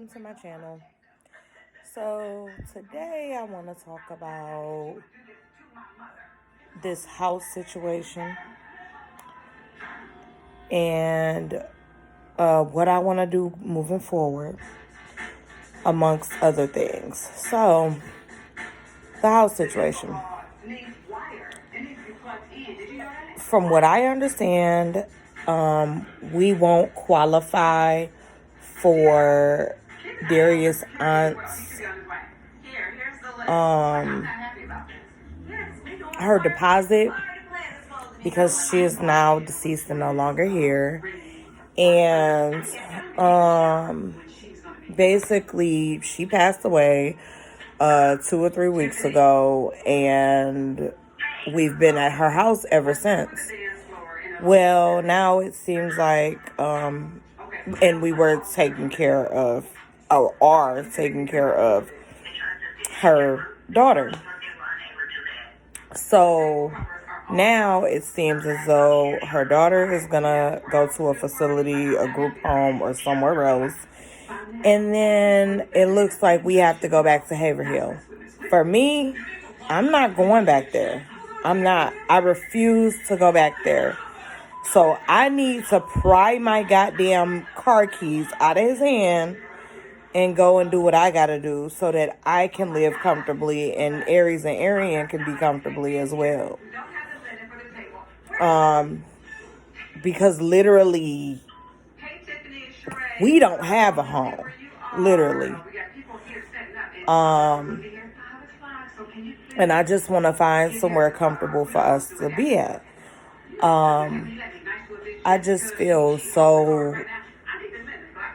welcome to my channel. So today I want to talk about this house situation and what I want to do moving forward, amongst other things. So the house situation, from what I understand, we won't qualify for Darius' aunt's her deposit because she is now deceased and no longer here. And basically she passed away 2 or 3 weeks ago, and we've been at her house ever since. Well, now it seems like and we were taking care of, or are taking care of, her daughter. So now it seems as though her daughter is going to go to a facility, a group home, or somewhere else. And then it looks like we have to go back to Haverhill. For me, I'm not going back there. I'm not. I refuse to go back there. So I need to pry my goddamn car keys out of his hand and go and do what I gotta do so that I can live comfortably and Aries and Arian can be comfortably as well. Because literally, we don't have a home. Literally. And I just want to find somewhere comfortable for us to be at. I just feel so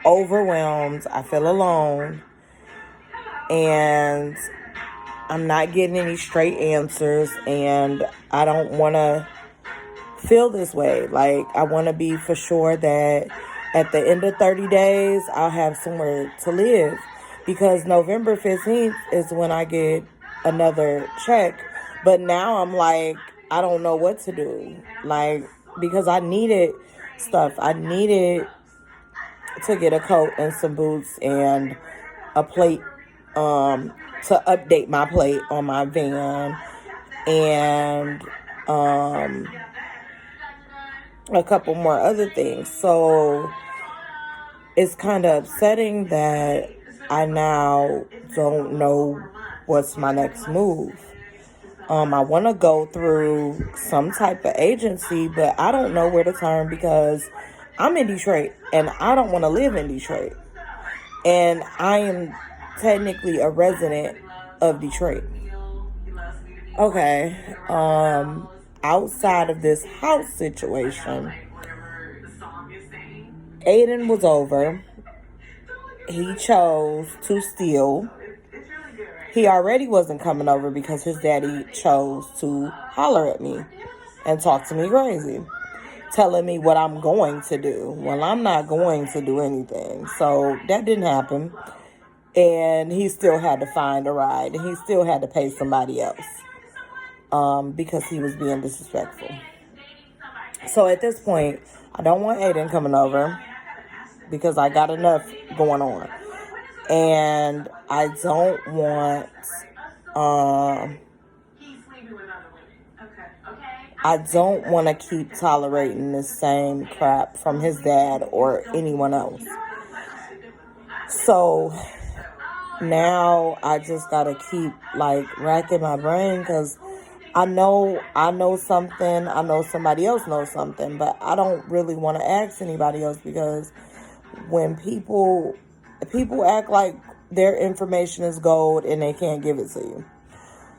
overwhelmed. I feel alone. And I'm not getting any straight answers. And I don't want to feel this way. Like, I want to be for sure that at the end of 30 days, I'll have somewhere to live. Because November 15th is when I get another check. But now I'm like, I don't know what to do. Like, because I needed stuff. I needed to get a coat and some boots and a plate, to update my plate on my van. And a couple more other things. So it's kind of upsetting that I now don't know what's my next move. I want to go through some type of agency, but I don't know where to turn because I'm in Detroit and I don't want to live in Detroit. And I am technically a resident of Detroit. Okay. Outside of this house situation, Aiden was over. He chose to steal. He already wasn't coming over because his daddy chose to holler at me and talk to me crazy, telling me what I'm going to do. Well, I'm not going to do anything. So that didn't happen. And he still had to find a ride. And he still had to pay somebody else because he was being disrespectful. So at this point, I don't want Aiden coming over because I got enough going on. And I don't want, to keep tolerating the same crap from his dad or anyone else. So now I just gotta keep racking my brain because I know something. I know somebody else knows something, but I don't really want to ask anybody else because when people act like their information is gold and they can't give it to you.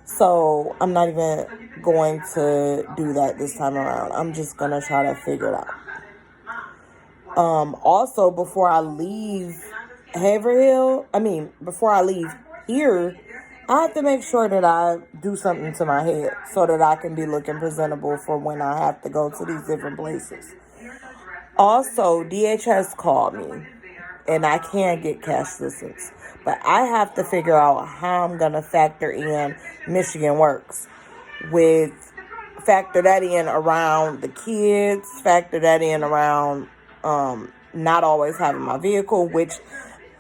So I'm not even going to do that this time around. I'm just going to try to figure it out. Also, before I leave before I leave here, I have to make sure that I do something to my head so that I can be looking presentable for when I have to go to these different places. Also, DHS called me. And I can get cash assistance. But I have to figure out how I'm going to factor in Michigan Works. Factor that in around the kids. Factor that in around not always having my vehicle. Which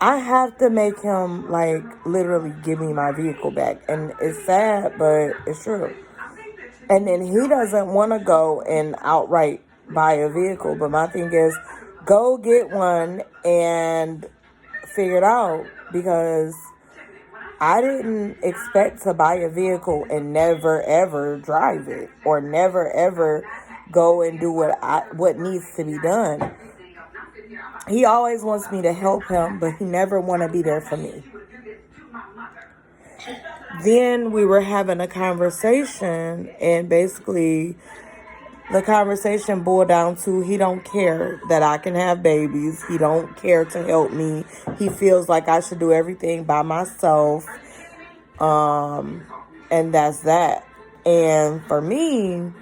I have to make him, like, literally give me my vehicle back. And it's sad, but it's true. And then he doesn't want to go and outright buy a vehicle. But my thing is, go get one and figure it out. Because I didn't expect to buy a vehicle and never, ever drive it. Or never, ever go and do what needs to be done. He always wants me to help him, but he never want to be there for me. Then we were having a conversation, and basically the conversation boiled down to he don't care that I can have babies. He don't care to help me. He feels like I should do everything by myself. And that's that. And for me,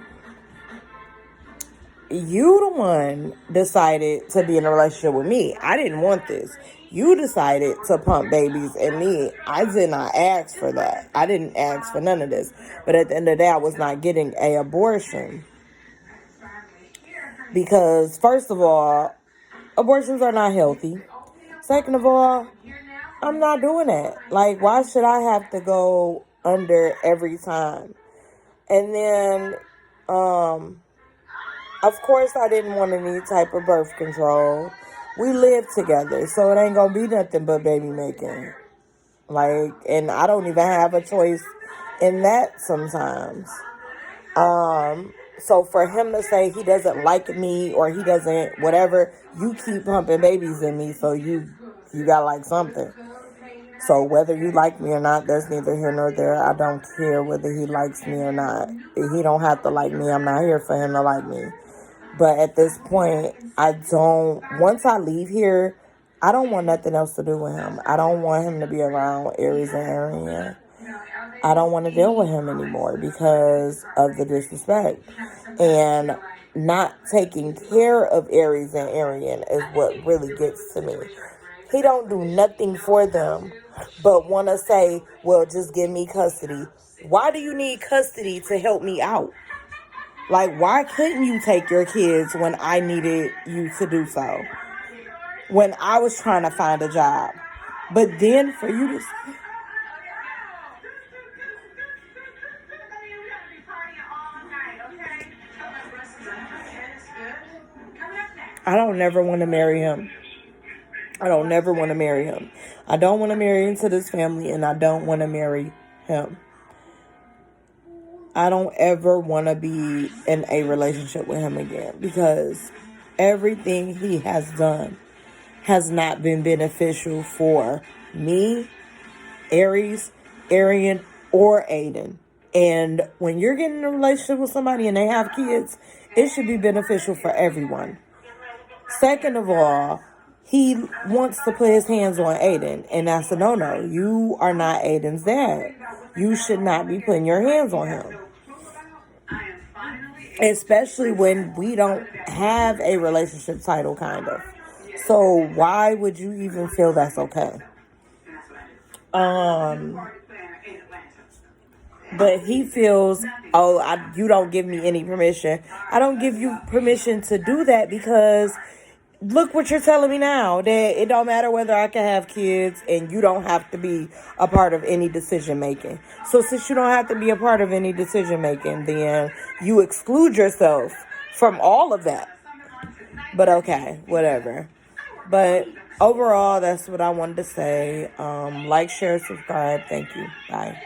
you the one decided to be in a relationship with me. I didn't want this. You decided to pump babies in me. I did not ask for that. I didn't ask for none of this. But at the end of the day, I was not getting an abortion. Because, first of all, abortions are not healthy. Second of all, I'm not doing that. Like, why should I have to go under every time? And then, of course, I didn't want any type of birth control. We live together, so it ain't gonna be nothing but baby making. Like, and I don't even have a choice in that sometimes. So for him to say he doesn't like me or he doesn't whatever, you keep pumping babies in me, so you got like something. So whether you like me or not, that's neither here nor there. I don't care whether he likes me or not. He don't have to like me. I'm not here for him to like me. But at this point, once I leave here, I don't want nothing else to do with him. I don't want him to be around Aries and Arian. I don't want to deal with him anymore because of the disrespect. And not taking care of Aries and Arian is what really gets to me. He don't do nothing for them but want to say, well, just give me custody. Why do you need custody to help me out? Like, why couldn't you take your kids when I needed you to do so? When I was trying to find a job. But then for you to... I don't never want to marry him. I don't never want to marry him. I don't want to marry into this family, and I don't want to marry him. I don't ever want to be in a relationship with him again because everything he has done has not been beneficial for me, Aries, Arian, or Aiden. And when you're getting in a relationship with somebody and they have kids, it should be beneficial for everyone. Second of all, he wants to put his hands on Aiden, and that's a no-no. You are not Aiden's dad. You should not be putting your hands on him. Especially when we don't have a relationship title, kind of. So why would you even feel that's okay? But he feels, you don't give me any permission. I don't give you permission to do that because look what you're telling me now, that it don't matter whether I can have kids and you don't have to be a part of any decision making. So since you don't have to be a part of any decision making, then you exclude yourself from all of that. But okay, whatever. But overall, that's what I wanted to say. Like, share, subscribe. Thank you. Bye.